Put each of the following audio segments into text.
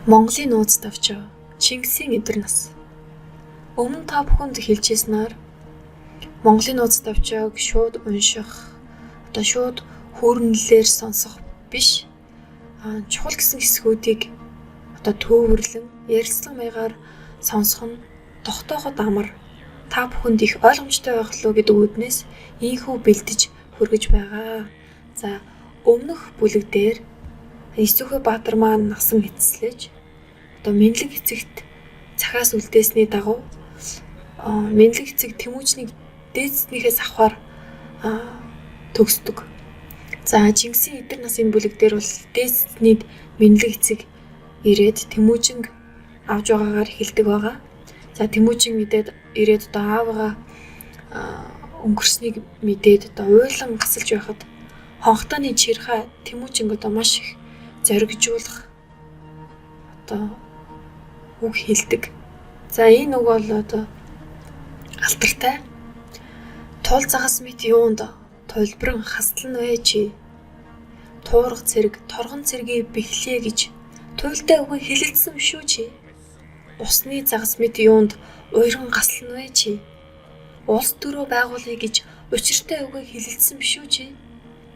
Монголын нууц давчаа Чингисийн эдэр нас. Өмнө та бүхэнд хэлжсэнээр Монголын нууц давчааг шууд унших, шууд хүүрнэлээр сонсох биш. Чухал гэсэн хэсгүүдийг төвөрлөн ярилцлага маягаар сонсох нь тогтооход амар та бүхэнд их ойлгомжтой байх лөө гэдэг үүднээс ийхүү бэлдэж хүргэж байгаа. За өмнөх бүлэг дээр Исүхэ Баатар маань насан эцэслэж Менлэг эцэгт цахаас үлдээсний дагуу Менлэг эцэг Тэмүүжнийг дээдснийхээс авахар төгсдөг. За Чингисийн эдэр насын бүлэг дээр бол дээдснийд Менлэг эцэг ирээд Тэмүүжинг авж байгаагаар хэлдэг байгаа. За Тэмүүжин мэдээд ирээд аавгаа өнгөрснийг мэдээд уйлан гасалж байхад хонхтооны чирхаа Тэмүүжинг маш их зоригжуулах үг хэлдэг. За энэ үг бол алдартай. Тул загас мэт юунд тулбаран хаслан вэ чи? Туурга цэрэг, торгон цэргийг бэхлээ гэж туйлтай үгэн хэлэлцсэн шүү чи. Усны загас мэт юунд уйран гаслан вэ чи? Улс төрөө байгуулъя гэж учиртай үгэн хэлэлцсэн шүү чи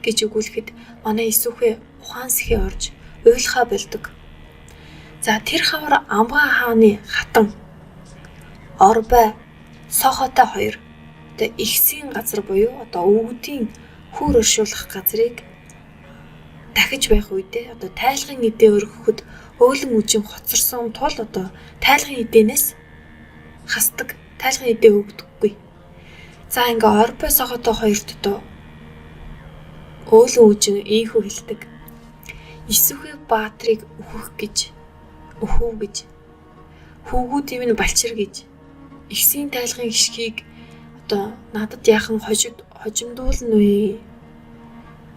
гэж өгүүлэхэд манай Исүхэ ухаан сэхээ орж уйлахаа болдог. За тэр хавар Амгай хааны хатан Орбай Сохотой хоёр ихсийн газар буюу өвгдийн хүүр өршүүлэх газрыг дахиж байх үедээ тайлгын эдээ өргөхөд өөлөн үжин хоцорсон тул тайлгын эдээнээс хасдаг, тайлгын эдээ өгдөггүй. За ингээ Орбай Сохотой хоёрт өөлөн үжин ийхүү хэлдэг. Исүхэ Баатрыг өөхөх гэж хүүгүүдийн минь балчир гэж ихсийн тайлгын гიშгийг надад яахан хожимдуулна вэ?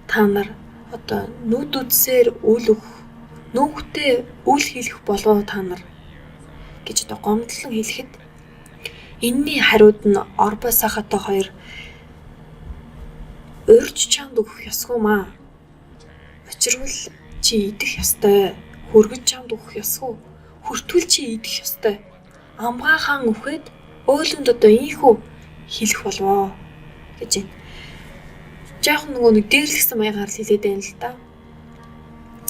Та нар нүд үдсээр үл өгөх, нүүхтэй үл хийх болов та нар гэж гомдлон хэлэхэд энэний хариуд нь Орбай Сохотой хоёр урьж чамд өгөх ёсгүй маа. Учирвал чи идэх ёстой. Хүргэж чамд өгөх ёсгүй. Хүртвэл чи идэх ёстой. Амгай хаан үхээд өөлөнд ийхүү хэлэх болвоо гэж байна. Жаахан нэг дээрлэгсэн маягаар л хэлээд байна л да.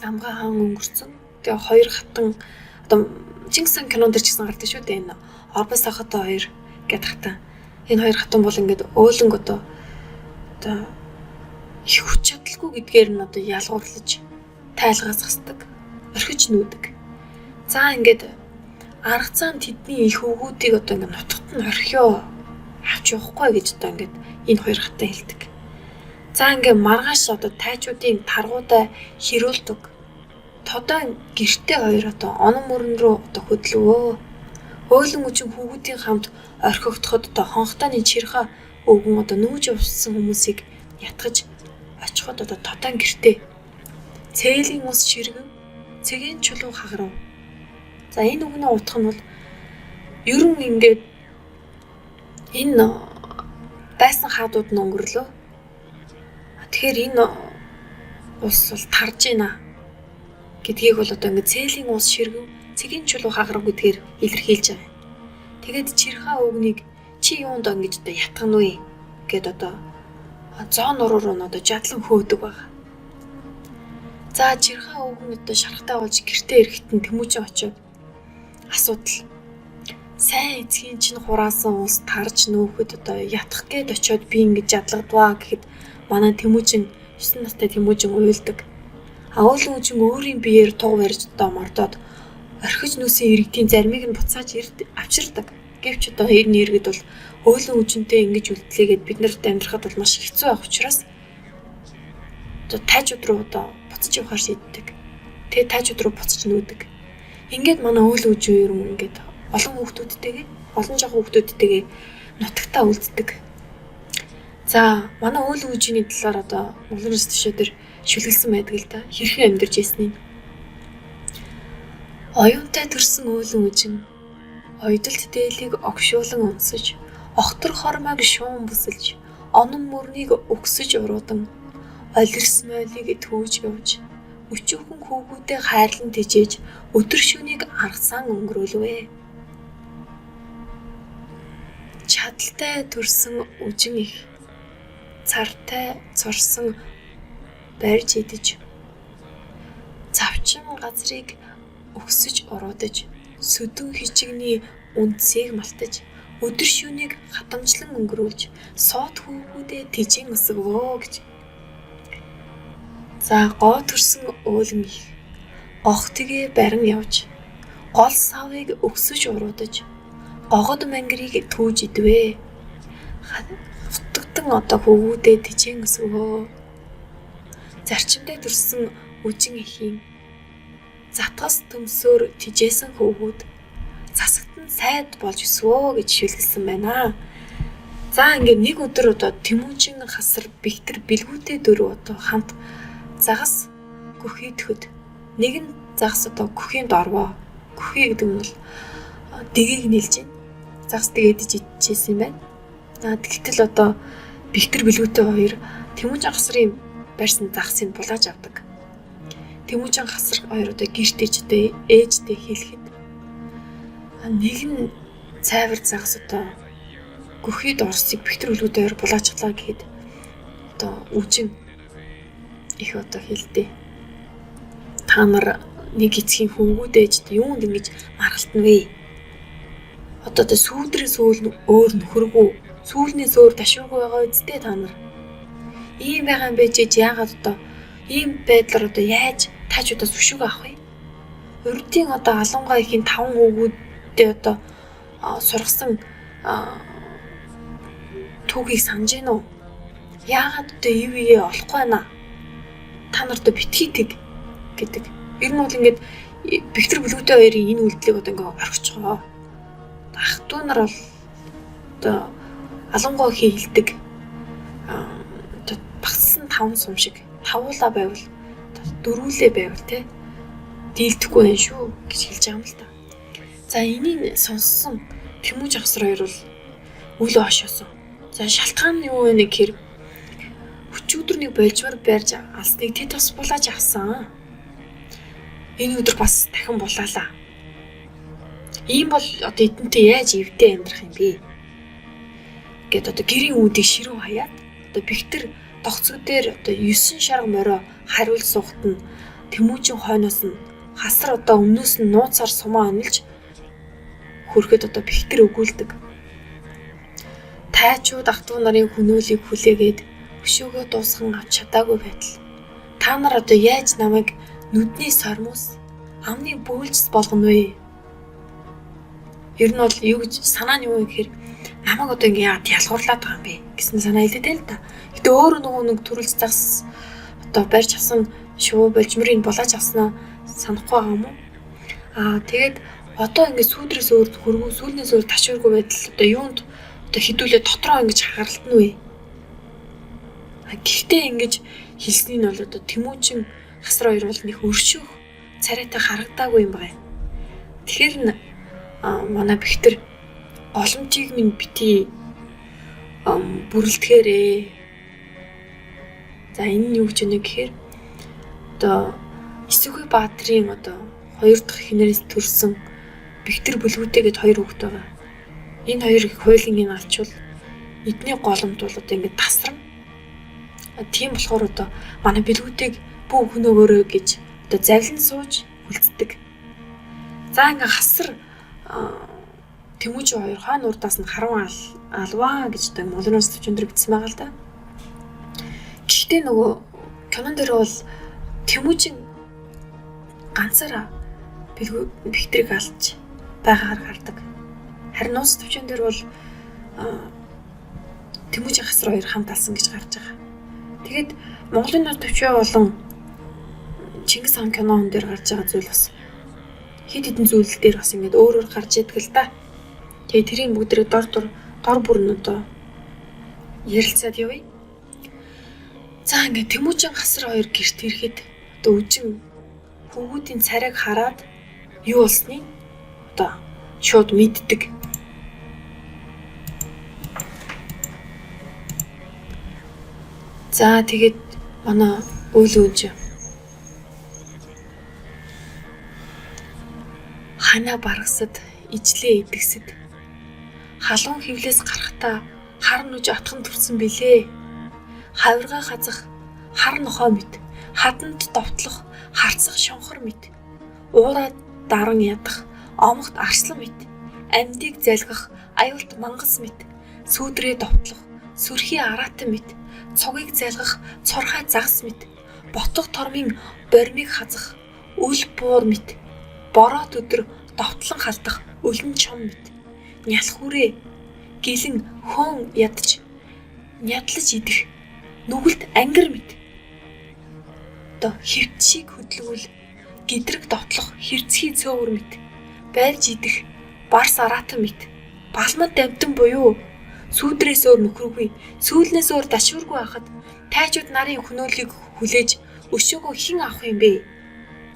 Амгай хаан өнгөрцөн. Тэгээ хоёр хатан Чингис хаан кинонд ч гэсэн гардаг шүү дээ энэ. Орбай Сохотой хоёр гэдэг хатан. Энэ хоёр хатан бол ингээд өөлөнг их хүч чадалгүй гэдгээр нь ялгуурлаж тайлгаас хасдаг. Орхиж нүүдэг. За ингээд арга цаан тэдний их өвгүүдийг ингээд нутагт нь орхио авч явахгүй гэж ингээд энэ хоёр хатан хэлдэг. За ингээд маргааш тайчуудын таргуудаа хэрүүлдэг. Тодоо гэртээ хоёр онон мөрөн рүү хөдлөвөө. Өөлөн үжин хүүгүүдийн хамт орхигдоход хонхтооны чирхаа өвгөн нүүж явсан хүмүүсийг ятгаж очиход тодоо гэртээ цээлийн ус ширгэн цэгийн чулуу хагарав. За энэ үгний утга нь бол ерөн ингээд энэ байсан хаадууд нь өнгөрлөө. Тэгэхээр энэ ус бол тарж байна гэдгийг бол ингээд цээлийн ус ширгэн цэгийн чулуу хагарав гэдгээр илэрхийлж байгаа. Тэгээд чирхаа өвгнийг чи юунд ингэж ятгана вэ гэд зоон нуруур нь жадлан хөөдөг байгаа. За чирхаа өвгөн шархтаа болж гэртээ ирэхэд Тэмүүжин очиод асуудал. Сайн эцгийн чинь хураасан ус тарж нөөхөд ятгах гээд очиод би ингэж ядлагдваа гэхэд манай Тэмүүжин 9 настай Тэмүүжин уйлдаг. Өөлөн үжин өөрийн биеэр туг барьж мордоод орхиж нүүсэн иргэдийн зармыг нь буцааж авчирдаг. Гэвч энэ иргэд бол өөлөн үжинтэй ингэж үлдлээгээд бид нарт амьдрахад бол маш хэцүү байх учраас тайчууд руу буцаж явахаар шийддэг. Тэгээ тайчууд руу буцаж нүүдэг. Ингээд манай өөлөн үжин ер нь ингээд олон жоохон хүүхдүүдтэйгээ нутагтаа үлддэг. За манай өөлөн үжиний талаар Монголын төшөө дээр шүлгэлсэн байдаг л да. Хэрхэн амьдарч ийснийг. Оюунтай төрсөн өөлөн үжин ойдолт дээлийг огшуулан унсаж, охтор хормойг шуун бүсэлж, онон мөрнийг өгсөж уруудан, олирс мойлыг төвж явж, өчүүхэн хүүгүүдээ хайрлан тэжээж өдөр шөнийг аргасан өнгөрүүлвэ. Чадaltaй төрсөн үжин их, цартай цорсон барьж идэж, завчин газрыг өгсөж уруудаж, сүдэн хичигний үндсийг малтаж, өдөр шөнийг хатамжлан өнгөрүүлж, соод хүүгүүдээ тэжээн өсгөвөө гэж. За гоо төрсөн өөлөн их, гох тгээ барин явж, гол савыг өгсөж уруудаж, гогод мангирыг түүж идвэ. Хутгтан одоо хүүгүүдээ тэжээн өсгөвөө. Зарчимдээ төрсөн үжин ихийн, затгас төмсөөр тижээсэн хүүгүүд засагтан сайд болж өсвөө гэж шүлгэлсэн байна. За ингээд нэг өдөр одоо Тэмүүжин хасар бэгтэр бэлгүүтэй дөрөв одоо хамт загас гүхийдэхэд нэг нь загас одоо гүхийн дорвоо. Гүхий гэдэг нь бол дэгийг нэлж байна. Загас дэгэдэж идчихсэн юм байна. Тэгтэл одоо бэгтэр бэлгүүтэй хоёр Тэмүүжин хасрын барьсан загсыг булааж авдаг. Тэмүүжин хасар хоёр одоо гэртэж одоо ээжтэй хэлэхэд нэг нь цайвар загас одоо гүхийд орсыг бэгтэр бэлгүүтэй хоёр булаачглаа гэхэд одоо үжин их одоо хэлдэг. Та нар нэг эцгийн хүүгүүдээж юунд ингэж маргалтна вэ? Одоо сүүдрээ сүүл өөр нөхөргүй, сүүлний зөөр ташуугүй байгаа үсттэй та нар. Ийм байгаа юм байж яагаад одоо ийм байдлаар одоо яаж таачудаас өшөөг авах вэ? Урдын одоо алангай ихийн 5 хүүгүүдтэй одоо сургасан түүхийг санаж гин үү? Яагаад одоо ивээ олохгүй байна? Та нар одоо битгий тэг гэдэг. Ер нь бол ингээд бэгтэр бэлгүүтэй хоёрын энэ үйлдэлийг одоо ингээд орхиж байгаа. Ах トゥ нар бол одоо алангой хийлдэг одоо багцсан 5 сум шиг тавуулаа байвал дөрвүүлээ байвал те дийлдэхгүй байх шүү гэж хэлж байгаа юм л та. За энийг сонссон Тэмүүж хасар хоёр бол үл хошоосон. За шалтгаан нь юу вэ гэхээр өчигдөр нэг болжмор барьж алсныг тэд бас булааж авсан. Энэ өдөр бас дахин булаалаа. Ийм бол одоо эдэнтэй яаж эвдээ амьдрах юм бэ? Гэт одоо гэрийн үүдийг ширүү хаяад одоо бэгтэр тогцог дээр одоо 9 шарга морио хариул суухт нь Тэмүүжин хойноос нь хасар одоо өмнөөс нь нууцаар сумаа онилж хөрөхөд одоо бэгтэр өгүүлдэг. Тайчууд ах トゥ нарын хөнөөлийг хүлээгээд өшөөгөө дуусган авч чадаагүй байтал та нар одоо яаж намайг нүдний сормоос амны бөөлжс болгоно вэ? Ер нь бол юу гэж санаа нь юу гэхээр намайг одоо ингээд ялгуурлаад байгаа юм бэ гэсэн санаа илдээ л да. Гэтэ өөрөө нэг төрөлж загс одоо барьж авсан шувуу болжмрыг булааж авснаа санахгүй байгаа юм уу? Тэгээд одоо ингээд сүүдрээс өөр хөргөө сүүлнээс өөр ташуургүй байтал одоо юунд одоо хідүүлээ дотроо ингэж харалтна вэ? Гэхдээ ингэж хэлсний нь бол одоо Тэмүүжин хасар хоёр бол нэг өршөөх царайтай харагдаагүй юм байна. Тэгэхээр манай бэгтэр голомжийг минь бити бүрлдэхээрээ. За энэ нь юу гэж байна гэхээр одоо Эсвгүй Баатрийн одоо 2 дахь хинээрээс төрсэн бэгтэр бүлгүүтэйгээд 2 хүүхэд байгаа. Энэ хоёр хуулийн алчвал эдний голомт бол одоо ингээд тасран. Тийм болохоор одоо манай бэлгүүтэйг бүх хөнөөгөөрөө гэж одоо завлан сууж хүлцдэг. За ингээ хасар Тэмүүж хоёр хаан урдаас нь харан алваа гэж одоо молноос төвчөндөр бичсэн байгаа л да. Гэхдээ нөгөө кинон дээр бол Тэмүүжин ганцаараа бэгтрийг алж байгаагаар гардаг. Харин нуус төвчөн дээр бол Тэмүүжин хасар хоёр хамт алсан гэж гарч байгаа. Тэгээд Монголын нуус төвчөө болон Чингис хаан кинон дээр гарч байгаа зүйл бас хэд хэдэн зүйл дээр бас ингэж өөр гарч идэг л да. Тэгээ тэрийн бүгдрээ дор бүр нь одоо ярилцаад явъя. За ингээд Тэмүүжин хасар хоёр гэрт ирэхэд одоо үжин хүүгүүдийн царайг хараад юу болсныг одоо шууд мэддэг. За тэгээд манай үйл үнж ханаа баргасад ижлээ идэгсэд халуун хөвлөөс гарахтаа хар нүж атхан төрсөн билээ. Хавиргаа хазах хар нохоо мэт, хаданд довтлох харцах шонхор мэт, уураад даран ядах омогт арслан мэт, амьдыг залгах аюулт мангас мэт, сүүдрээ довтлох сүрхий араатан мэт, цугийг залгах цорхай загас мэт, ботго тормын бормыг хазах үл буур мэт, бороод өдөр довтлон халдах өлөн чом мэт, нялх хүрээ гэлэн хөөн ядаж нядлаж идэх нүгэлт ангир мэт. Одоо хөвчийг хөдөлгүүл гидрэг довтлох хэрцгий цөөвөр мэт, байрж идэх барс араатан мэт, балмад дамтан буюу сүүдрээс өөр нөхрөгүй, сүүлнээс өөр дашуургүй хахад тайчууд нарын хөнөөлийг хүлээж өшөөгөө хэн авах юм бэ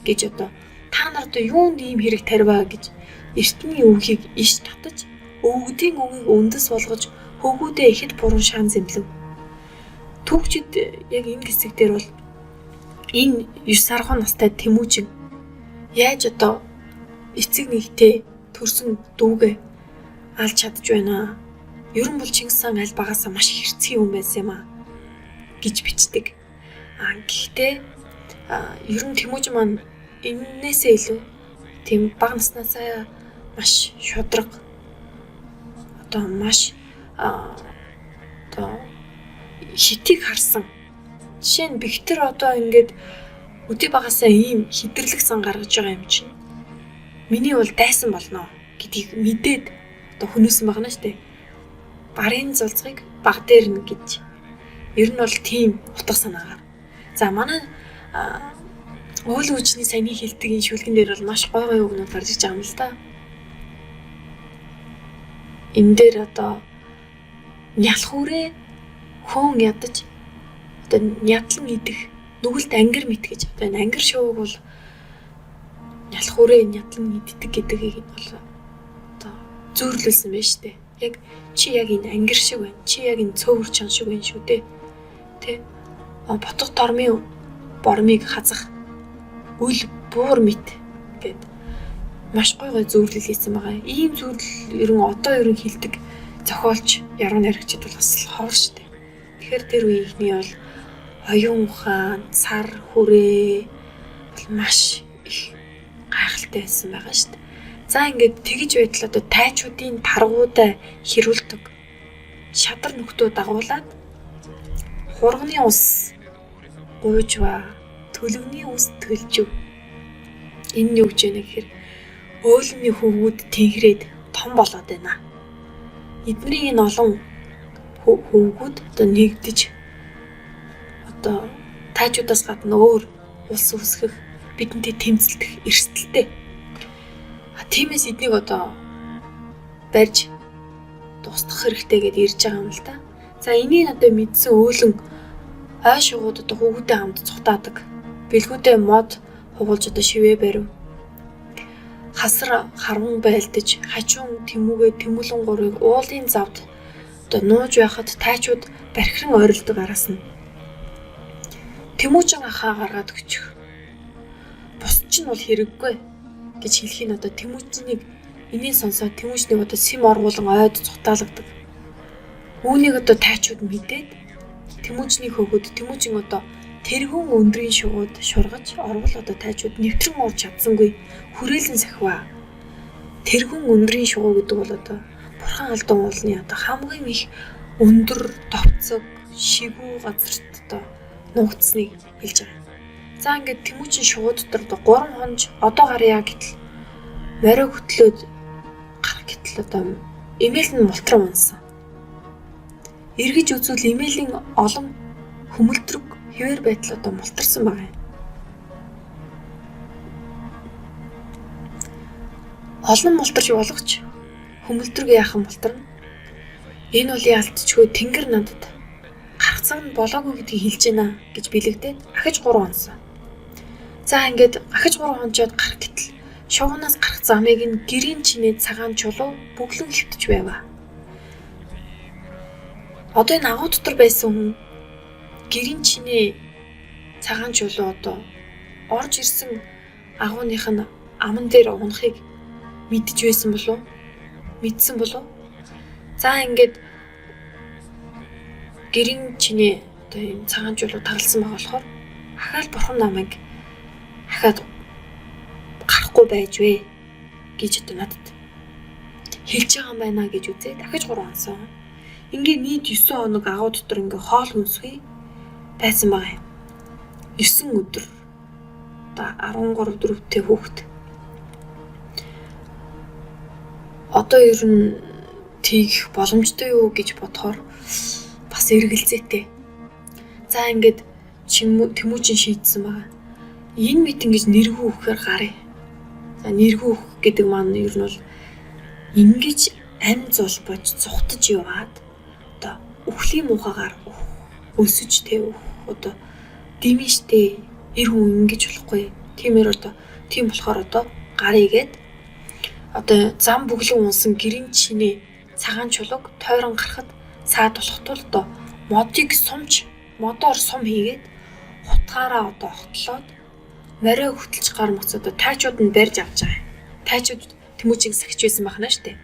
гэж одоо та нар одоо юунд ийм хэрэг тарваа гэж эртний өвгийг иш татаж өвгдийн үгийг үндэс болгож хөвгүүдээ ихэд буруу шаан зэмлэв. Түүхчид яг энэ хэсэг дээр бол энэ 9 сархан настай Тэмүүжин яаж одоо эцэг нэгтэй төрсөн дүүгээ алж чадж байна. Ер нь бол Чингис хаан аль багасаа маш хэрцгий хүн байсан юм а гэж бичдэг. Гэхдээ ер нь Тэмүүжин маань энээсээ илүү тийм бага наснаасаа маш шудраг одоо маш одоо хитийг харсан. Жишээ нь Бэхтэр одоо ингээд өдөө багасаа ийм хидэрлэг сан гаргаж байгаа юм чинь. Миний бол дайсан болно гэдгийг мэдээд одоо хөнөөсөн байгаа нь шүү дээ. Барын зулцгийг баг дээр нь гэж. Ер нь бол тийм утга санаагаар. За манай уул үжний саяны хэлдэг энэ шүлгэн дээр бол маш гой гой үгнүүд гарч иж байгаа юм л да. Энэ дээр одоо нялх үрээ хөөн ядаж одоо нядлан идэх нүгэлт ангир мэт гэж одоо энэ ангир шууг бол нялх үрээ нядлан иддэг гэдгийг бол одоо зөөрлүүлсэн байна шүү дээ. Яг чи яг энэ ангир шиг байна. Чи яг энэ цөөвөр чан шиг байна шүү дээ. Тэ? Ботго тормын бормыг хазах үл буур мэт гэд маш гой гой зөөрлөл хийсэн байгаа. Ийм зөөрлөл ерөн одоо ерөн хилдэг зохиолч яруу найрагчид бол бас ховор шүү дээ. Тэгэхээр тэр үеийнхний бол оюун ухаан, сар хүрээ бол маш их гайхалтай байсан байгаа шүү дээ. За ингээд тэгж байтал одоо тайчуудын таргуудаа хэрүүлдэг. Шадар нөхдөө дагуулад хурганы ус гуйжва, төлөвний ус төлжв. Энэ нь юу гэж байна гэхээр өөлмний хөвгүүд тэнхрээд том болоод байна. Эдний энэ олон хөвгүүд одоо нэгдэж одоо тайчуудаас гадна өөр улс үсгэх бидэнтэй тэмцэлдэх эрсдэлтэй. Тиймээс эднийг одоо барьж тусдах хэрэгтэй гэдээ ирж байгаа юм л да. За энийг одоо мэдсэн өөлөн ой шугууд одоо хөвгүүдээ хамт цухтаадаг. Бэлгүүдээ мод хугуулж одоо шивээ барив. Хасар харван байлдаж хажуун тэмүүгээ тэмүүлэн гурыг уулын завд одоо нууж байхад тайчууд бархиран ойролдог араас нь Тэмүүжин ахаа гаргаад өгчих. Бус чинь бол хэрэггүй гэж хэлэх нь одоо Тэмүүжнийг энийг сонсоод Тэмүүжнийг одоо сэм оргуулan ойд цухтаалагдаг. Үүнийг одоо тайчууд мэдээд Тэмүүжний хөвгүүд Тэмүүжин одоо тэргүүн өндрийн шугууд шургаж орвол одоо тайчууд нэвтрэн уурч чадсангүй хүрээлэн сахива. Тэргүүн өндрийн шугуу гэдэг бол одоо бурхан алдан уулны одоо хамгийн их өндөр товцог шигүү газарт одоо нуугдсныг хэлж байгаа. За ингээд Тэмүүжин шугуу дотор одоо 3 хонж одоо гарьяа гэтэл морио хөтлөөд гарах гэтэл одоо эмээл нь мултран унсан. Эргэж үзвэл эмээлийн олон хөмөлтрөг хэвээр байтал одоо мултарсан байгаа юм. Олон мултарч болгоч хөмөлтрөг яахан мултарна. Энэ бол ялтчгүй тэнгэр надад гарах цаг нь болоогүй гэдгийг хэлж байна гэж бэлэгдээд ахиж 3 онсон. За ингээд ахиж 3 хонжоод гарах гэтэл шугунаас гарах замыг нь гэрийн чинээ цагаан чулуу бүглэн хөвтөж байваа. Одоо энэ агуу дотор байсан хүн гэрийн чинээ цагаан чулуу одоо орж ирсэн агууных нь аман дээр унахыг мэдж байсан болов? Мэдсэн болов? За ингээд гэрийн чиний одоо юм цагаан жуулууд таралсан байгаа болохоор ахаал бурхан намайг ахаад гарахгүй байж вэ гэж одоо надад хэлж байгаа юм байна гэж үзээ. Дахиж 3 онсон. Ингээ нийт 9 хоног агуу дотор ингээ хоол хүнсгүй байсан байгаа юм. 9 өдөр одоо 13 4-тэй хүүхэд. Одоо ер нь тийх боломжтой юу гэж бодохоор бас эргэлзээтэй. За ингээд Тэмүүжин шийдсэн байгаа. Энэ мэт ингэж нэргүү өгөхээр гарыг. За нэргүү өгөх гэдэг маань ер нь бол ингэж ам зул бож цухтаж яваад одоо өхлийн мухагаар өсөж одоо димиштэй эр хүн ингэж болохгүй. Тиймэр одоо тийм болохоор одоо гарыг гээд одоо зам бүглэн унсан гэрийн чиний цагаан чулууг тойрон гарахад саад болох тул одоо модоор сум хийгээд хутгаараа одоо хотлоод морой хөтлж гар моц одоо тайчууд нь барьж авч байгаа. Тайчууд Тэмүүжийг сахиж байсан байна штэ.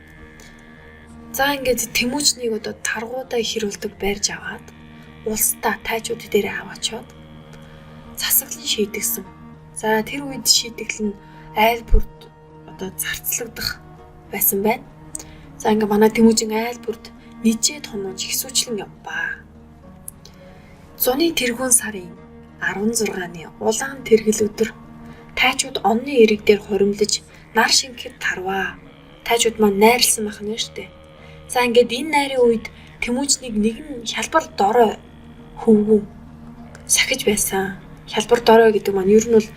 За ингээд Тэмүүжнийг одоо таргуудаа хэрүүлдэг барьж аваад улстай тайчууд дээрээ аваачаад засаглан шийдэгсэн. За тэр үед шийдэглэн айл бүрд одоо зарцлагдах байсан байна. За ингээ манай Тэмүүжин айл бүрд нийжээд хонооч ихсүүчлэн явбаа. Зуны тэргүүн сарын 16-ны улаан тэргэл өдөр тайчууд онны эрэг дээр хоримлож нар шингэхэд тарваа. Тайчууд маань найрлсан байх нь штэ. За ингээд энэ найрын үед Тэмүүжнийг нэгэн хялбар дорой хөвгүн сахиж байсан. Хялбар дорой гэдэг маань ер нь бол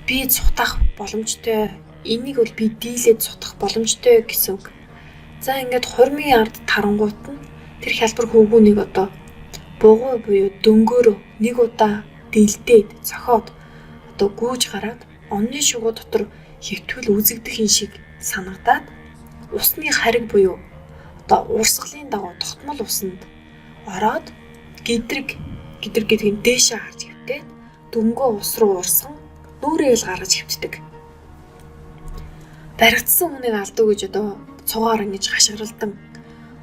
би цутах боломжтой. Энийг бол би дийлээд цутах боломжтой гэсэн үг. За ингээд хурмын ард тарангуут нь тэр хялбар хөвгүүнийг одоо бугуй буюу дөнгөөрөө нэг удаа дэлдээд цохоод одоо гүйж гараад онны шугуу дотор хөвтгөл үзэгдэх юм шиг санагдаад усны хариг буюу одоо урсгалын дагуу тогтмол усанд ороод гэдрэг гэдэг нь дээшээ харж хөвтээд дөнгөө ус руу урсан нүрээ ил гаргаж хөвтдөг. Баригдсан хүнийг алдуу гэж одоо цугаар ингэж хашгиралдан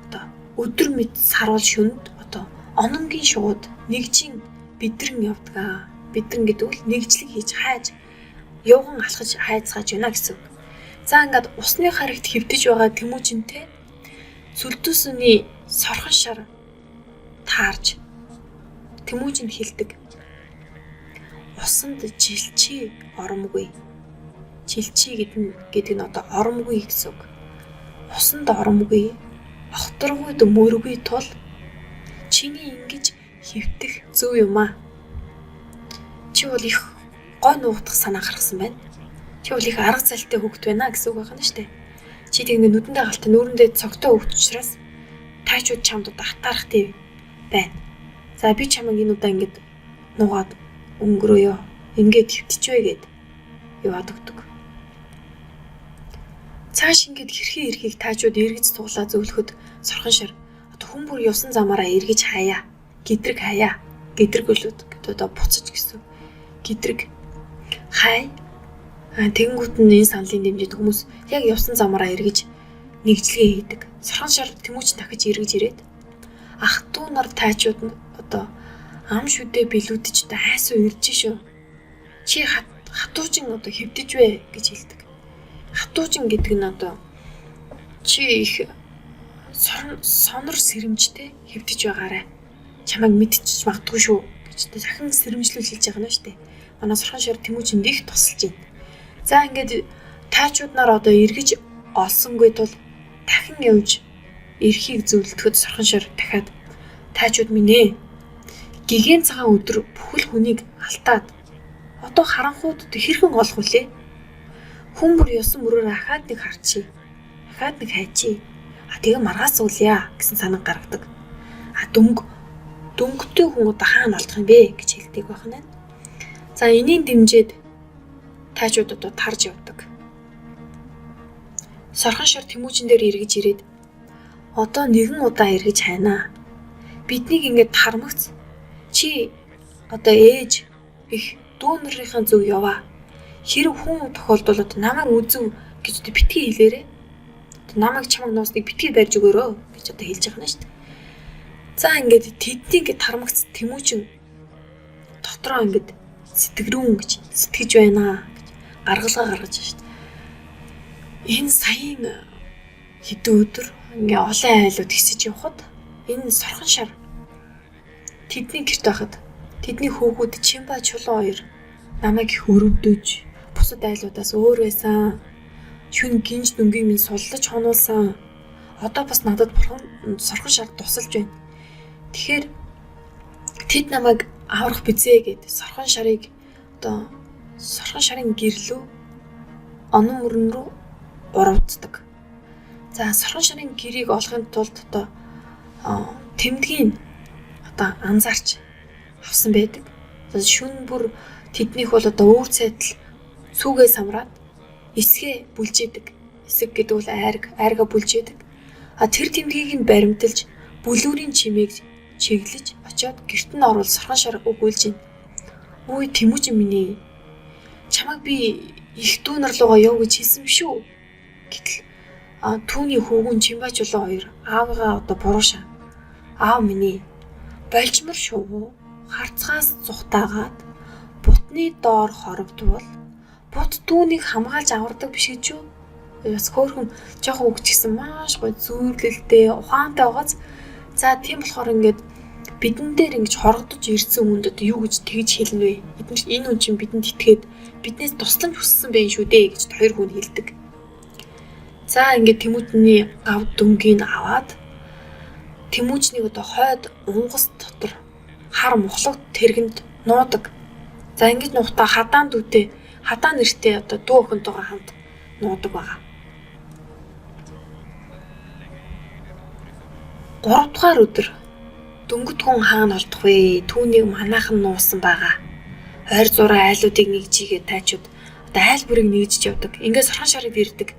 одоо өдөр мэд саруул шүнд одоо ононгийн шууд нэгжийн бидрэн явдаг. Бидрэн гэдэг нь нэгжлэг хийж хайж явган алхаж хайцгааж байна гэсэн үг. За ингээд усны харигт хөвтөж байгаа Тэмүүжинтэй сүлдүүсний сорхон шар таарж Тэмүүжинд хэлдэг. Усанд жилчий оромгүй. Жилчий гэдэг нь одоо оромгүй гэсэн үг. Усанд оромгүй, огторгүйд мөргүй тул чиний ингэж хөвтөх зөв юм аа. Чи бол их гой нуугдах санаа гаргасан байна. Чи бол их арга зайлтай хөвгт байна гэсэн үг байна шүү дээ. Чи тэгнэ нүдэндээ галтай нүүрэндээ цогтой хөвгт учраас тайчууд чамд одоо хатаархтай байна. За би чамайг энэ удаа ингэж нуугаад өнгөрөөё. Ингээд хөвтчихвэ гэд яваад өгдөг. Цааш ингээд хэрхий эрхийг таажууд эргэж туглаа зөвлөхөд сорхон шар одоо хүн бүр явсан замаараа эргэж хаяа. Гэдрэг хаяа. Гэдрэг өлөд гэдэг одоо буцаж гэсэн. Гэдрэг хай. Тэгэнгүүт нь энэ саналын дэмжиж хүмүүс яг явсан замаараа эргэж нэгжлэгээ хийдэг. Сорхон шар Тэмүүж дахиж эргэж ирээд ах トゥ нар таажууд нь одоо ам шүдэ билүүдэж та хайсуу ирж шүү. Чи хатуужин одоо хөвдөж вэ гэж хэлдэг. Хатуужин гэдэг нь одоо чи их сонор сэрэмжтэй хөвдөж байгаарай. Чамайг мэдчихэж магадгүй шүү гэж дахин сэрэмжлүүл хэлж байгаа нь шүү дээ. Манай сорхон шар Тэмүүжинд их тусалж байна. За ингээд таачууд нар одоо эргэж олсонгүй тул дахин явж эрхийг зөвлөдөхөд сорхон шар дахиад таачууд минь ээ гигэн цагаан өдөр бүхэл хүнийг алтаад одоо харанхууд хэрхэн олох вүлээ? Хүн бүр ёсон мөрөөр ахаад нэг харчий. Ахаад нэг хайчий. Тэгээ маргаас уулъя гэсэн санаа гаргадаг. Дөнгөтэй хүн одоо хаана олдох юм бэ гэж хэлдэг байна. За энийг дэмжиж таачууд одоо тарж явдаг. Сорхон шар Тэмүүжин дээр эргэж ирээд одоо нэгэн удаа эргэж хайнаа. Биднийг ингэж тармагц. Чи одоо ээж их дүү нарын зөв яваа. Хэрэг хүн тохиолдолд намайг үзв гэж одоо битгий хэлээрээ. Одоо намайг чамайг нуусныг битгий барьж өгөөрөө гэж одоо хэлж байгаа нь шүү дээ. За ингээд тэдний ингээд тарамагц Тэмүүжин дотроо ингээд сэтгэрүүн гэж сэтгэж байна гэж гаргалгаа гаргаж байна шүү дээ. Энэ саяын хэдэн өдөр ингээ олон айлууд хэсэж явхад энэ сорхон шар тэдний гэрт байхад тэдний хүүгүүд Чимба чулуу хоёр намайг их өрөвдөж бусад айлуудаас өөр байсан. Шүн гинж дүнгийн минь суллаж хонуулсан. Одоо бас надад бурхан сорхон шар тусалж байна. Тэгэхээр тэд намайг аврах бизээ гэд сорхон шарын гэрлүү онон мөрөн рүү урвддаг. За сорхон шарын гэрийг олохын тулд одоо тэмдгийг одоо анзаарч авсан байдаг. Шүн бүр тэднийх бол одоо өвөр цайтал сүүгээ самраад эсгээ бүлжээдэг. Эсэг гэдэг бол айрга бүлжээдэг. Тэр тэмдгийг нь баримталж бүлүүрийн чимээг чиглэж очиод гэрт нь орвол сорхон шар өгүүлж байна. Үй Тэмүүжин минь ээ. Чамайг би их дүү нар руугаа яв гэж хэлсэн биш үү? Гэтэл түүний хүүгүн Чимба чулуу хоёр аавыгаа одоо буруушаа. Аав минь ээ. Болжмор шүү. Харцгаас зүхтаагаад бутны доор хоровдвол бут түүнийг хамгаалж авардаг биш гэж юу? Бас хөөрхөн жоохон өгч гисэн маш гоё зүүрлэлтэй ухаантай байгааз. За тийм болохоор ингээд бидэн дээр ингэж хоргодож ирсэн хүнд одоо юу гэж тэгж хэлнэ вэ? Энэ хүн чинь бидэнд итгээд биднээс тусламж хүссэн байх шүү дээ гэж хоёр хүн хэлдэг. За ингээд Тэмүүжний гав дүнгийг аваад Тэмүүжнийг одоо хойд унгас дотор хар мухлаг тэргэнд нуудаг. За ингэж нуухтаа хадаа нэртэй одоо дүү охинтойгоо хамт нуудаг байгаа. 3 дугаар өдөр дөнгөд хүн хаана олдох вэ? Түүнийг манайхан нуусан байгаа. Ойр зураа айлуудыг нэгжигээ тайчууд одоо айл бүрийг нэгжиж явдаг. Ингээд сорхон шарыг дэрдэг.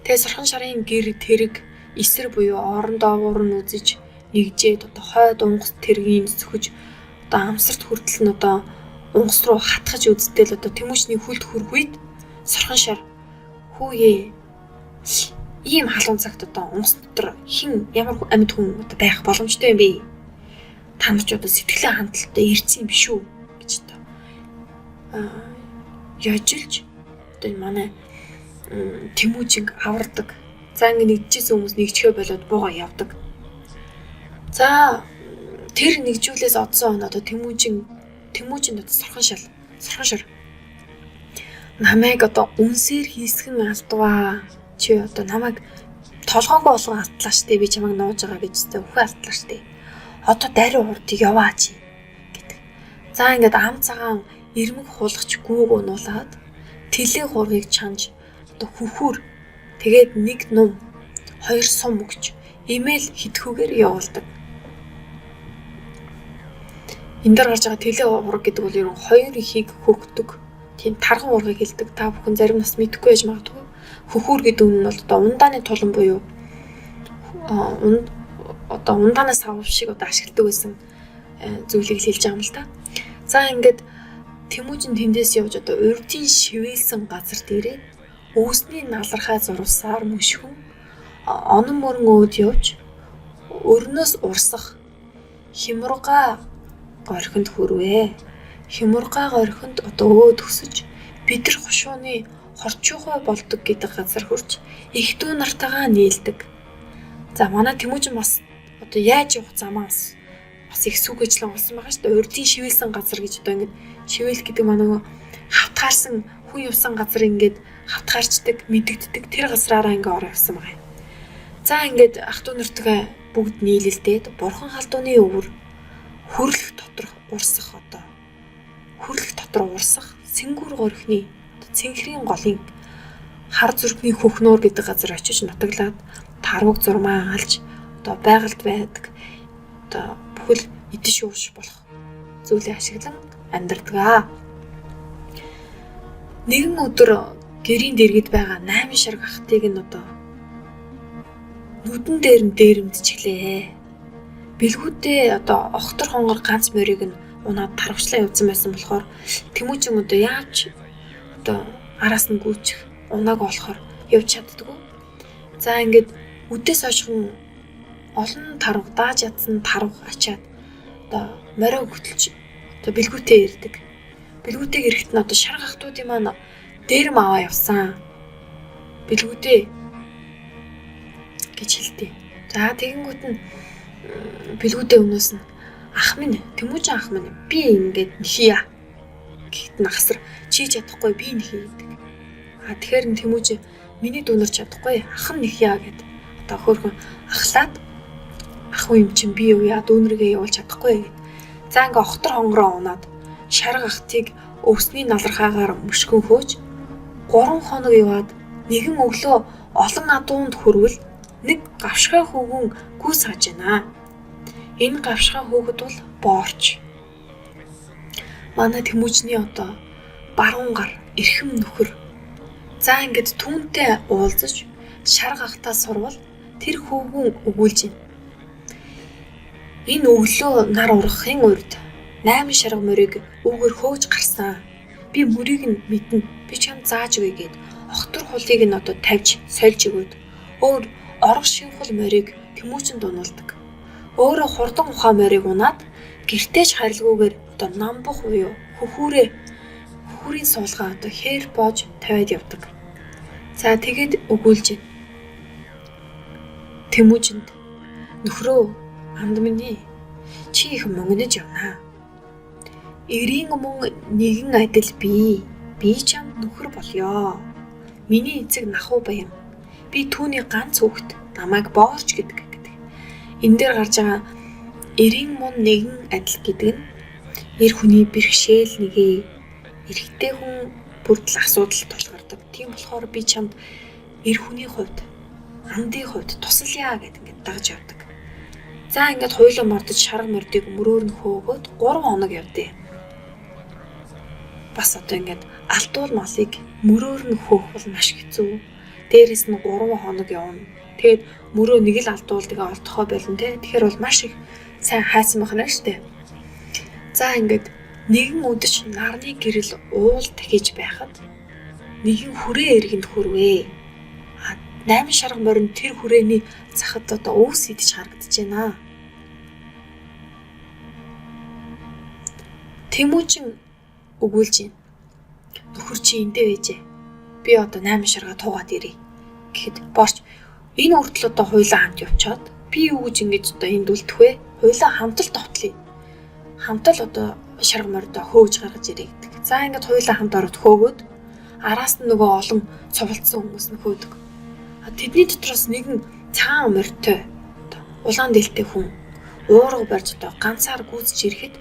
Тэгээ сорхон шарын гэр тэрэг эсэр буюу орон доогуур нь үзэж нэгжээд одоо хойд унгас тэргийг зөвхөж одоо амсарт хүртэл нь одоо унгас руу хатгаж үздэл одоо Тэмүүжний хүлд хүрх үед сорхон шар хүүе ийм халуун цагт одоо унгас дотор ямар амьд хүн одоо байх боломжтой юм бэ? Та нар ч одоо сэтгэлээ хандлттай ирсэн юм биш үү гэж одоо яжилж одоо манай Тэмүүжинг авардаг. За ингэ нэгжсэн хүмүүс нэгжихээ болоод буугаа явдаг. За тэр нэгжүүлээс одсон одоо Тэмүүжин одоо сорхон шар намайг одоо үнсээр хийсгэн алдваа. Чи одоо намайг толгоогоо болгон алтлаа штэ би чамайг нууж байгаа гэж тэ үхээ алтлаа штэ. Одоо даруй урдыг яваа чи гэдэг. За ингээд ам цагаан ирмэг хулгач гүүг унуулаад тэлээ хургийг чанж одоо хүхүр тэгээд нэг нум хоёр сум өгч имэйл хитхүүгээр явуулдаг. Энд дээр гарч байгаа тэлээ хург гэдэг бол ерөн хоёр ихийг хөгдөг. Тийм тарган ургыг хэлдэг. Та бүхэн зарим нас мэдэхгүй байж магадгүй. Хөхүүр гэдэг нь бол одоо ундааны тулан буюу одоо ундаанаас авах шиг одоо ашигладаг байсан зүйлийг хэлж байгаа юм л та. За ингээд Тэмүүжин тэндээс явж одоо урдын шивэлсэн газар дээрээ өвсний налархай зурвсаар мөшгөн онон мөрөн өөд явж өрнөөс урсах хямурга горхинд хүрвэ. Хямурга горхинд одоо өөд өсөж бидэр хушууны хорчуугой болдог гэдэг газар хүрч их дүү нартайгаа нийлдэг. За манай Тэмүүжин бас одоо яаж явах замаа бас их сүгэжлэн болсон байгаа шүү дээ. Урдын шивэлсэн газар гэж одоо ингэ шивэлх гэдэг манай хавтгаарсан хүн явсан газар ингээд хавтгаарчдаг, мэдэгддэг тэр газраараа ингээ ороо явсан байгаа юм. За ингээд ах トゥ нартайгаа бүгд нийлэлдээд бурхан халдууны өвөр хүрлэх дотор урсах сэнгүр горхины цэнхрийн голын хар зүрхний хөхнөр гэдэг газар очиж нутаглаад тарваг зурмаа алж одоо байгальд байдаг одоо бүхэл идэж ууш болох зүйлээ ашиглан амьдардаг. Нэгэн өдөр гэрийн дэргэд байгаа 8 шарг ахтыг нь одоо нүдэн дээр нь дээрэмдчихлээ. Бэлгүүдээ одоо огтор хонгор ганц морийг нь унаад тарвчлаа явуулсан байсан болохоор Тэмүүжин одоо яаж одоо араас нь гүйчих унааг болохоор явж чаддгүй. За ингээд үдээс хойшхон олон тарав дааж ядсан тарав ачаад одоо морио хөтөлж одоо бэлгүүтээ ирдэг. Бэлгүүтэйг ирэхэд нь одоо шар гахтуудын маань дээрэм аваа явсан. Бэлгүүтээ гэж хэлдэг. За тэгэнгүүт нь бэлгүүдээ өмнөөс нь ах минь Тэмүүжин ах минь би ингээд нэхийа гэхэд нь асар чи чадахгүй би нэхий гэдэг. Тэгэхээр нь Тэмүүжин миний дүүнэр чадахгүй ах нь нэхийа гэд одоо хөөрхөн ахлаад ах юм чинь би юу яа дүүнэргээ явуулж чадахгүй гэд. За ингээ охтор хонгороо унаад шар гахтыг өвсний налархаагаар мөшгөн хөөж 3 хоног яваад нэгэн өглөө олон адуунд хүрвэл нэг гавшгай хүүгэн гүйс хаж байна. Энэ гавшгай хүүхэд бол боорч. Манай Тэмүүжний одоо баруун гар эрхэм нөхөр. За ингээд түүнтэй уулзаж шар гахтаа сурвал тэр хүүгэн өгүүлж байна. Энэ өглөө нар ургахын урд 8 шарга морийг үүгээр хөөж гарсан. Би мөрийг нь мэднэ. Би чам зааж өгье гэд охтор хулыг нь одоо тавьж сольж өгөөд өөр орох шинхэл морийг Тэмүүжин дунулдаг. Өөрөө хурдан ухаан морийг унаад гэртеж харилгүйгээр одоо намбах буюу хөхүүрийн суулгаа одоо хээр боож тавиад явдаг. За тэгээд өгүүлж байна. Тэмүүжинд нөхрөө анд минь чи их мөнгөнөж явнаа. 90 мөн нэгэн адил би чам нөхөр болёо. Миний эцэг нахуу баян. Би түүний ганц хүүхэд намайг боорч гэдэг. Энэ дээр гарч байгаа 90 мөн нэгэн адил гэдэг нь эр хүний бэрхшээл нэгэ эрэгтэй хүн бүрдэл асуудал тулгардаг. Тийм болохоор би чамд эр хүний хувьд андын хувьд тусалъя гэдэг ингээд дагж явдаг. За ингээд хуйлаа мордож шарга мордыг мөрөөр нь хөөгөөд 3 хоног явдээ. Бас одоо ингээд алтуул малыг мөрөөр нь хөөх бол маш хэцүү. Дээрээс нь 3 хоног явна. Тэгээд мөрөө нэг л алтуул тэгээ олдохоо болно те. Тэгэхээр бол маш их сайн хайсан байна шүү дээ. За ингээд нэгэн өдөч нарны гэрэл уул дахиж байхад нэгэн хүрээ эргэнд хүрвээ. 8 шарга морин тэр хүрээний захад одоо өвс идэж харагдаж байна. Тэмүүжин өгүүлж байна. Нөхөр чи эндээ байжээ. Би одоо 8 шарга туугаад ирье. Гэхэд борч энэ үртэл одоо хуйлаа хамт явчаад би юу гэж ингэж одоо энд үлдэх вэ? Хуйлаа хамтал товтлъя. Хамтал одоо шарга мордоо хөөж гаргаж ирье гэдэг. За ингэж хуйлаа хамт ороод хөөгөөд араас нь нөгөө олон цувалдсан хүмүүс нь хөөдөг. Тэдний дотроос нэгэн цаан морьтой улаан дээлтэй хүн уурга барьж одоо ганцаар гүйцэж ирэхэд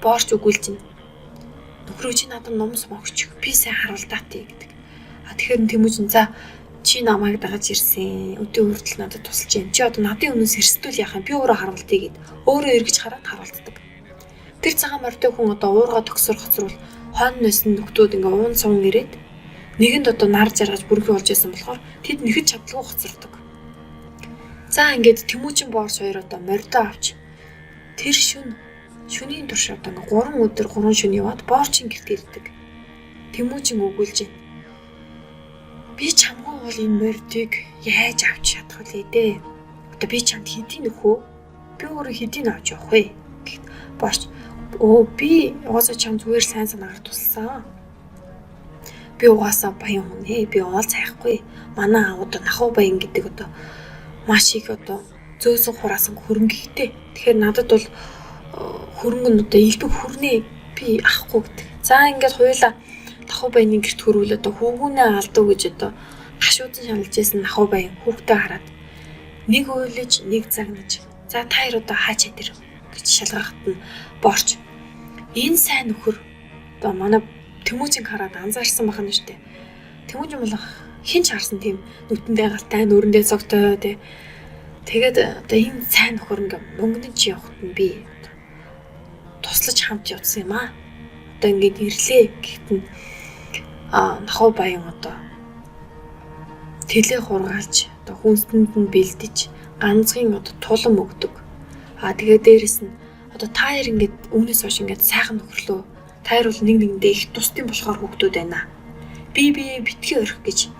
боорч өгүүлж байна. Нөхрөө чи надад номс могч би сайн харуулдаатай гэдэг. Тэгэхээр Тэмүүжин за чи намайг дагаж ирсэн. Өдөө хүртэл надад тусалж байна. Чи одоо надын өмнөөс эрсдүүл яах юм? Би өөрөө харуултыг гэд. Өөрөө эргэж хараад харуулдаг. Тэр цагаан морьтой хүн одоо уурга төгсөр хоцрол хойноос нь нөхдүүд ингээ уун сувн ирээд нэгэнд одоо нар жаргаж бүрхий болж байсан болохоор тэд нэхэд чадлагүй хоцордог. За ингээд Тэмүүжин боорс хоёр одоо морьдоо авч тэр шөнийн турш одоо 3 өдөр 3 шөнө яваад боорчин гэрт ирдэг. Тэмүүжин өгүүлж байна. Би чамгүй бол энэ морьдыг яаж авч чадах вэ дээ? Одоо би чамд хэдийн нөхөө? Би өөрөө хэдийн авч явах вэ? Гэт борч би угаасаа чам зүгээр сайн санаагаар тусалсан. Би угаасаа баян хүн ээ. Би уул цайхгүй. Манай аав одоо нахуу баян гэдэг одоо маш их одоо зөөсөн хураасан хөрөнгө ихтэй. Тэгэхээр надад бол хөрөнгө нь одоо илбэг хүрнэ би авахгүй гэдэг. За ингээд хуйлаа нахуу баяны гэрт хөрвөл одоо хүүгүүнээ алдав гэж одоо гашуудан шаналж байсан нахуу баян хүүхдээ хараад нэг уйлж нэг загнаж. За та хоёр одоо хаачаад ир гэж шалгахад нь борч энэ сайн нөхөр одоо манай Тэмүүжин хараад анзаарсан бахна шүү дээ. Тэмүүжин бол хинч харсан тийм нүтэндээ галтай нүрэндээ цогтой тий. Тэгээд одоо энэ сайн нөхөр ингээ мөнгөнд чи явахт нь би туслаж хамт явсан юм аа. Одоо ингээд ирлээ гэхэд нь нахуу баян одоо тэлээ хургаалж одоо хүнстэнд нь бэлдэж ганцхан одоо тулан өгдөг. Тэгээд дээрэс нь одоо та хоёр ингээд өмнөөс хойш ингээд сайхан нөхрлөө. Та хоёр бол нэг нэгэндээ их тусдсан болохоор хүүхдүүд байна. Би битгий орих гэж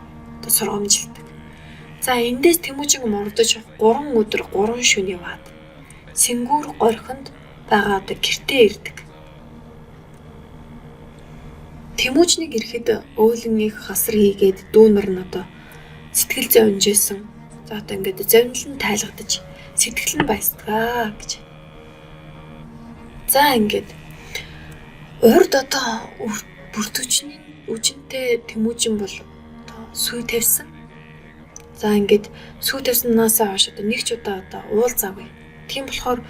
одоо сургамжилдаг. За эндээс Тэмүүжин мордож 3 өдөр 3 шөнө яваад Сэнгүүр горхинд байгаа одоо гэртээ ирдэг. Тэмүүжнийг ирэхэд өөлөн их хасар хийгээд дүүнэр нь одоо сэтгэл зовнижсэн. За одоо ингээд зовнил нь тайлгадаж сэтгэл нь баясгаа гэж. За ингээд урд одоо бүртөчний үжинтэй Тэмүүжин бол одоо сүй тавьсан. За ингээд сүй тавьснаас хойш одоо нэг ч удаа одоо уулзаагүй. Тийм болохоор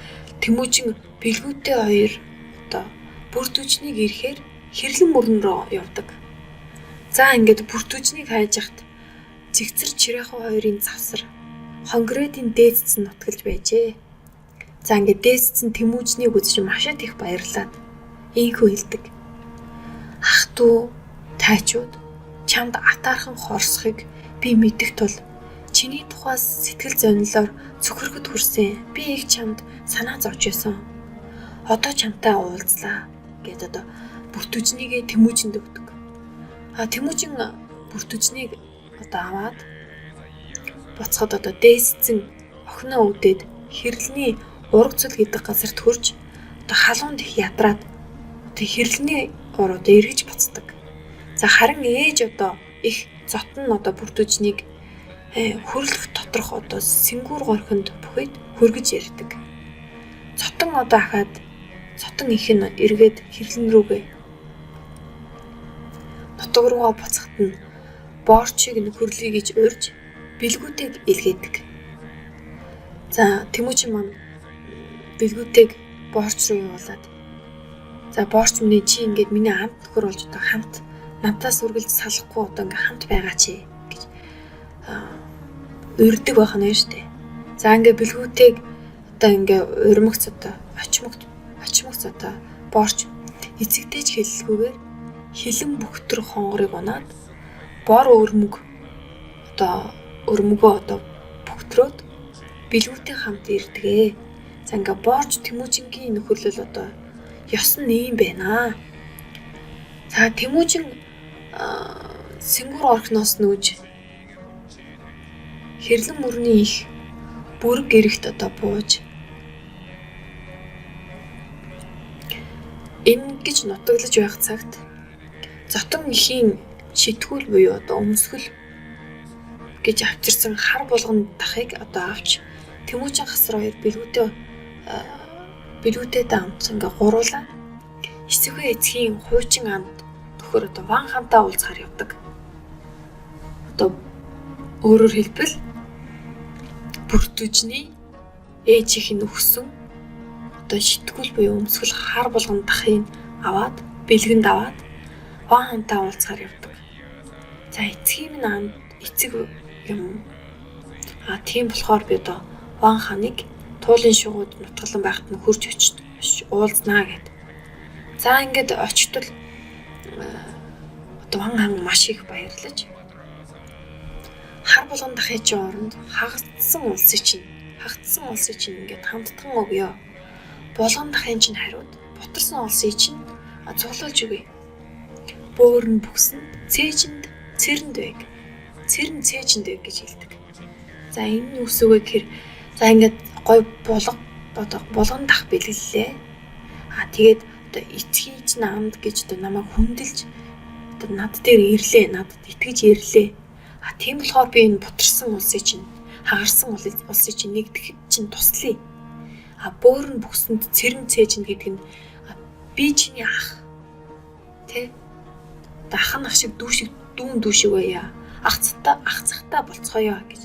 Тэмүүжин бэлгүүтэй хоёр одоо бүртөчнийг ирэхээр хэрлэн мөрөн рүү явдаг. За ингээд бүртөчнийг хайж яхад зэгцэр чирээхүү хоёрын завсар хонгородын дээдсэн нутгалж байжээ. За ингээд дээдсэн Тэмүүжнийг үзэж машаад их баярлаад ийхүү хэлдэг. Ах トゥ тайчууд чамд атаархан хорсохыг би мэдэх тул чиний тухайс сэтгэл зовнилоор цөхрөхөд хүрсэн. Би их чамд санаа зовж байсан. Одоо чамтай уулзлаа гэд одоо бүртөжнийг Тэмүүжинд өгдөг. Тэмүүжин бүртөжнийг одоо аваад буцахад одоо дээсцэн охиноо үдээд хэрлэний ураг цул гэдэг газарт хурж одоо халуунд их ядраад одоо хэрлэний уруу одоо эргэж буцдаг. За харин ээж одоо их зотон одоо бүртөжнийг хөрлөх доторх одоо Сэнгүүр горхинд бүхэд хөргөж ярьдаг. Зотон одоо ахаад зотон их нь эргээд хэрлэн рүүгээ нутаг руугаа буцахад нь боорчийг нь хөрлөе гэж урьж бэлгүүтэйг илгээдэг. За Тэмүүжин маань бэлгүүтэйг боорч руу явуулаад за боорч минь чи ингээд миний хамт нөхөр болж одоо хамт надаас үргэлж салахгүй одоо ингээд хамт байгаа чи гэж урьдаг байх нь шүү дээ. За ингээд бэлгүүтэйг одоо ингээд урмагц одоо очмогц одоо боорч эцэгтэйч хэллгүйгээр хилэн бүхтэр хонгорыг унаад бор өрмөгөө одоо бүхтрөөд бэлгүүтэй хамт ирдэгэ. За ингээ боорч Тэмүүжингийн нөхөрлөл одоо ёс нь ийм байна. За Тэмүүжин Сэнгүүр горхноос нүүж хэрлэн мөрний их бүрэг гэрэгт одоо бууж ингэж нутаглаж байх цагт зотон ихийн шитгүүл буюу одоо өмсгөл гэж авчирсан хар булган дахыг одоо авч Тэмүүжин хасар хоёр бэлгүүтэй хамт ингээ гуруулаа эцэггүй эцгийн хуучин амт төхөр одоо ван хамтаа уулзахаар явдаг. Одоо өөрөөр хэлбэл бүртөжний ээж их нь өгсөн одоо шитгүүл буюу өмсгөл хар булган дахыг аваад бэлгэнд аваад ван хамтаа уулзахаар явдаг. За эцгийн минь амт эцэг юм. Тийм болохоор би одоо ван ханыг туулын шугууд нутгалан байхад нь хурж очиж уулзнаа гэд. За ингээд очтол одоо ван хан маш их баярлаж хар булган дахын чинь оронд хагдсан улсыг чинь ингээд хамтдхан өгөө. Булган дахын чинь хариуд бутарсан улсыг чинь цуглуулж өгье. Бөөр нь бүхсэнд цээжинд цэрэнд байг. Цэрэн цээжинд байг гэж хэлдэг. За энэ үс үгээ гэхээр за ингээд гой булган дах бэлгэллээ. Тэгээд одоо эцгийн чинь амд гэж одоо намайг хүндэлж одоо над дээр ирлээ, надад итгэж ирлээ. Тийм болохоор би энэ бутарсан улсыг чинь хагарсан улсыг чинь нэгтгэхэд чинь туслая. Бөөр нь бүхсэнд цэрэн цээжинд гэдэг нь би чиний ах. Тэ? Ах нь ах шиг дүү шиг дүүн дүү шиг байя. Ах цахтаа болцгоё гэж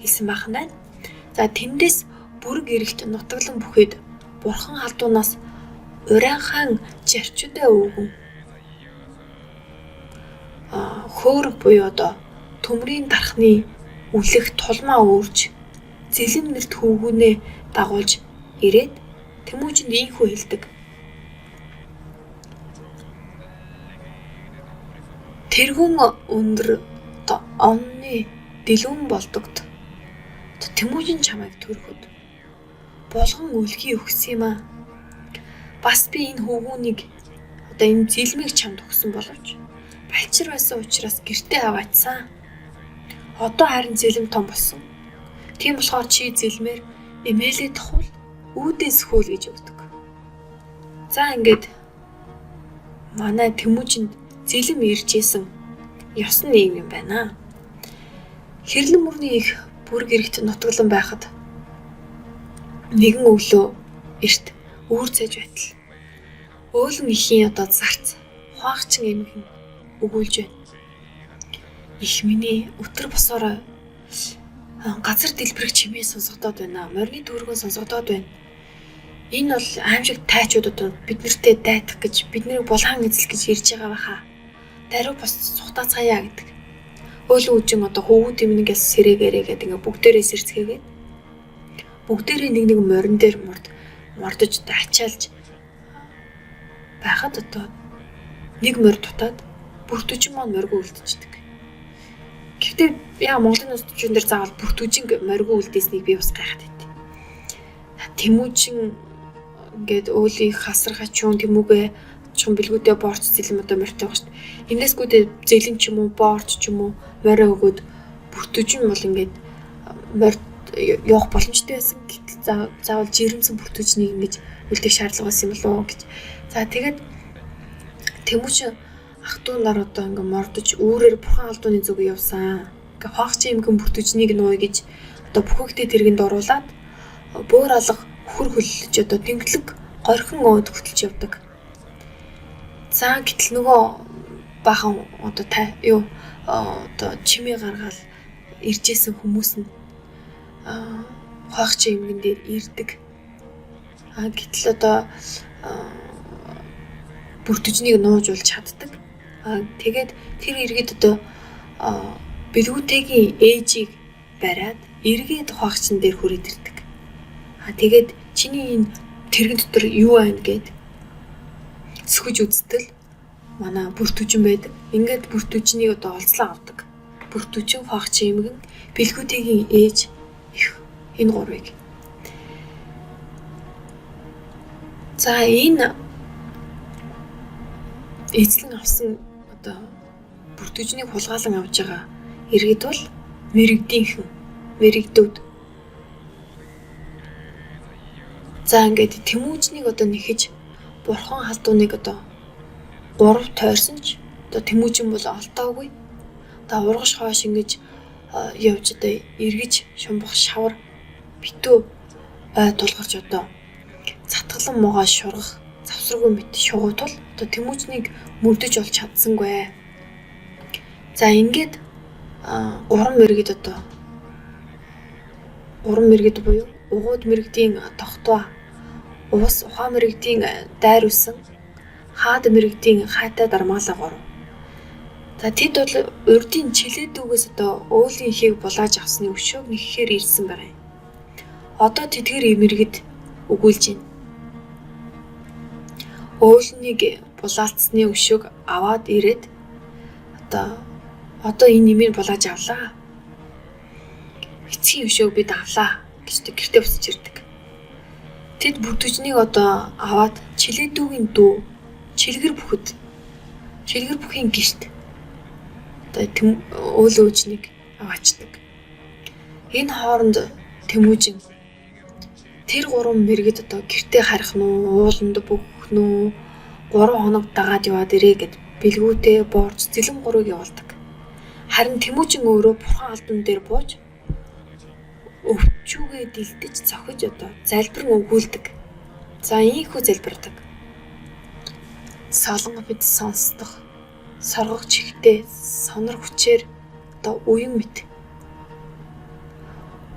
хэлсэн байна. За тэндээс бүрэг эрэхт нутаглан бүхэд бурхан халдуунаас урайхан жарчудаа өвгөн хөөрөг буюу одоо төмрийн дархны үлэх тулмаа өөрж зэлэн нэрт хөвгүнээ дагуулж ирээд Тэмүүжинд ийхүү хэлдэг. Тэргүүн өндөр онны дэлгүүн болдогт Тэмүүжин чамайг төрөхөд болгон үлгий өгсөн юм аа. Бас би энэ хөвгүүнийг одоо энэ зэлмийг чамд өгсөн боловч балчир байсан учраас гэртээ аваачсан. Одоо харин зэлэм том болсон. Тийм болохоор чи зэлмээр эмээлээ тохвол үүдээс хөөл гэж өгдөг. За ингээд манай Тэмүүжинд зэлэм иржсэн ёсон нийгэм юм байна. Хэрлэн мөрний их бүр гэрэгт нутаглан байхад нэгэн өглөө эрт үүр цэж байтал өөлөн ихийн одоо зарц хуаагчин эмгэн өгүүлж байна. Их миний өтөр босоороо газар дэлбэрэх чимээ сонсогдоод байна. Морины дүүргэн сонсогдоод байна. Энэ бол аимшиг тайчуудад бид нартэй дайтах гэж биднийг булаан эзлэх гэж ирж байгаа байхаа. Даруй бос цухтаацгаая гэдэг. Өөлөн үжин одоо хөвгүүд юмнээс сэрэгээрээ гэдэг ингээ бүгдээрээ сэрцгээгээд бүгдээрээ нэг морин дээр мордож ачаалж байхад одоо нэг морь дутаад бүр 40 мон моргүй үлдчихдэг. Гэхдээ яа Монголын улс төчөн дээр заавал бүр 40 моргүй үлдээснийг би бас гайхаад байт. Тэмүүжин ингээд өөлийн хасаргач юм тэмүүгээ чум бэлгүүдээ борч зэлэм одоо морьтой байгаа шүү дээ. Эндээс гүдээ зэлэн ч юм уу борч ч юм уу морь өгөөд бүр 40 бол ингээд морь явах боломжтой байсан. Гэтэл заавал жирэмсэн бүртүүжнийг ингэж үлдэх шаардлага байсан юм болов уу гэж. За тэгээд Тэмүүжин ах トゥ нар одоо ингэ мордож үүрээр бурхан алдууны зүг явсан. Ингээ хоогч эмгэн бүртүүжнийг нууя гэж одоо бүхэгдээ тэргэнд оруулаад бөөр алга хөр хөллөж одоо тэнглэг горхин өөд хөтөлж явдаг. За гэтэл нөгөө бахан одоо одоо чимээ гаргаал иржсэн хүмүүс нь хоогч эмгэн дээр ирдэг. Гэтэл одоо бүртүүжнийг нуужуулж чаддаг. Тэгээд тэр иргэд одоо бэлгүүтэйгийн ээжийг бариад эргээд хоогчн дээр хүрээд ирдэг. Тэгээд чиний энэ тэрэгэн дотор юу байна гэд сөхөж үзтэл манай бүртүүжин байдаг. Ингээд бүртүүжнийг одоо олзлоо авдаг. Бүртүүжин хоогч эмгэн бэлгүүтэйгийн ээж энэ гурвыг. За энэ эзлэн авсан одоо бүртүүжнийг хулгаалan авж байгаа иргэд бол мэрэгдүүд. За ингээд Тэмүүжнийг одоо нэхэж бурхан халдууныг одоо 3 тойрсон ч одоо Тэмүүжин бол олдоогүй. Одоо ургаш хойш ингэж явж одоо эргэж шумбах шавар битүү ой тулгарч одоо цатгалан могоо шургах завсраггүй мэт шугуутвал одоо Тэмүүжнийг мөрдөж олж чадсангүй. За ингээд 3 мэргэд буюу угууд мэргэдийн тогтвоо, уус ухаан мэргэдийн дайр үсэн, хаад мэргэдийн хайтай дармаалаа 3. За тэд бол урдын чилээдүүгээс одоо өөлийн ихийг булааж авсны өшөөг нэхэхээр ирсэн байгаа юм. Одоо тэдгээр мэргэд өгүүлж байна. Өөөлнийг булаалцсны өшөөг аваад ирээд одоо энэ нэмийг булааж авлаа. Эцгийн өшөөг бид авлаа гэж гэртээ босч ирдэг. Тэд бүртүүжнийг одоо аваад чилээдүүгийн дүү чилгэр бүхийн гэрт одоо өөлөөжнийг аваачдаг. Энэ хооронд Тэмүүжин тэр 3 мэргэд одоо гэртээ харих нь ууланд бөхөх нь 3 хоног дагаад яваад ирээ гэд бэлгүүтэй борж зэлэн 3-ыг явуулдаг. Харин Тэмүүжин өөрөө бурхан алдан дээр бууж өвчүүгээ дэлдэж цохиж одоо залбирэн өгүүлдэг. За ийхүү залбирдаг. Солон бид сонсдох соргох чихтэй сонор хүчээр одоо уян мэт.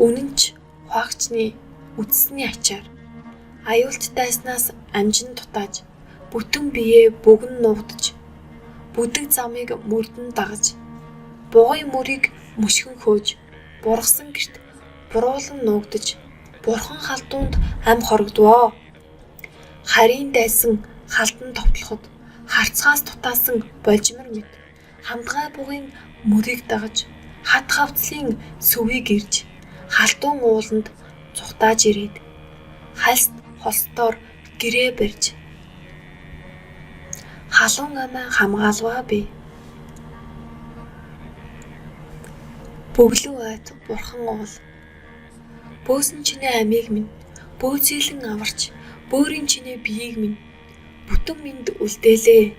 Үнэнч хуагчны үтсний ачаар аюулт дайснаас амжин дутааж бүтэн биеэ бөгн нуугдж бүдэг замыг мөрдөн дагаж бугай мөрийг мөшгөн хөөж бургасан гэрт буруулан нуугдж бурхан халдуунд ам хорогдвоо. Харийн дайсан халдан товтлоход харцгаас тутаасан болжмор мэт хамтгай бугын мөрийг дагаж хат хавцлын сүвийг ирж халдуун ууланд цухтааж ирээд хальст холстоор гэрээ барьж халуун амиа хамгаалваа би. Бөглөө айд бурхан уул. Бөөсөн чиний амийг минь бөөзөөлөн аварч, бөөрийн чиний биеийг минь бүтэн минд үлдээлээ.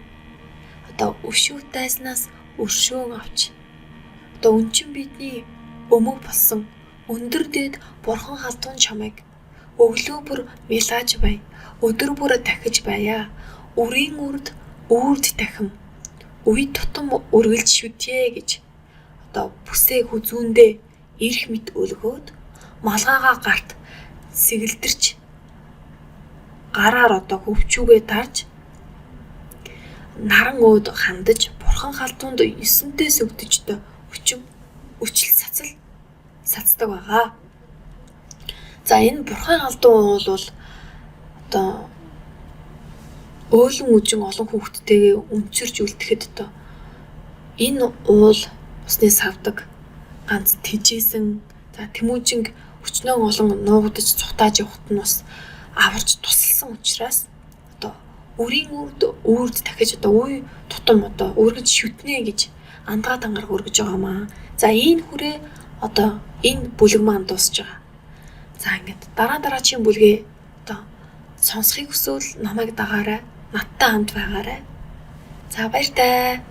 Одоо өшөө дайснаас өршөөн авч. Одоо өнчин бидний өмөг болсон өндөр дээд бурхан халдван чамайг өглөө бүр мэлааж бай. Өдөр бүр дахиж байя. Үрийн үрд үрд дахин. Үе тутам үргэлж шүтье гэж. Одоо бүсээ хүзүүндээ ирэх мэт өлгөөд малгайгаа гарт сэгэлдэрч гараар одоо хөвчүүгээ дарж наран өөд хандаж бурхан халдванд 9-тэй сүгдэжтэй өчл сацдаг байгаа. За энэ бурхан халдван уул бол одоо өөлөн үжин олон хүүхдтэйгээ өнцөрж үлдэхэд одоо энэ уул усны савдаг ганц тэжээсэн за тэмүүжинг өчнөө олон нуугдаж цухтааж явахт нь бас аварч тусалсан учраас одоо үрийн үрд дахиж одоо үе тутам одоо үргэж шүтнэ гэж андгаа дангаар өргөж байгаамаа. За энэ хүрээ одоо энэ бүлэг маань дуусж байгаа. За ингээд дараагийн бүлгээ одоо сонсхийг хүсвэл намайг дагаарай. Надтай хамт байгаарай. За баяртай.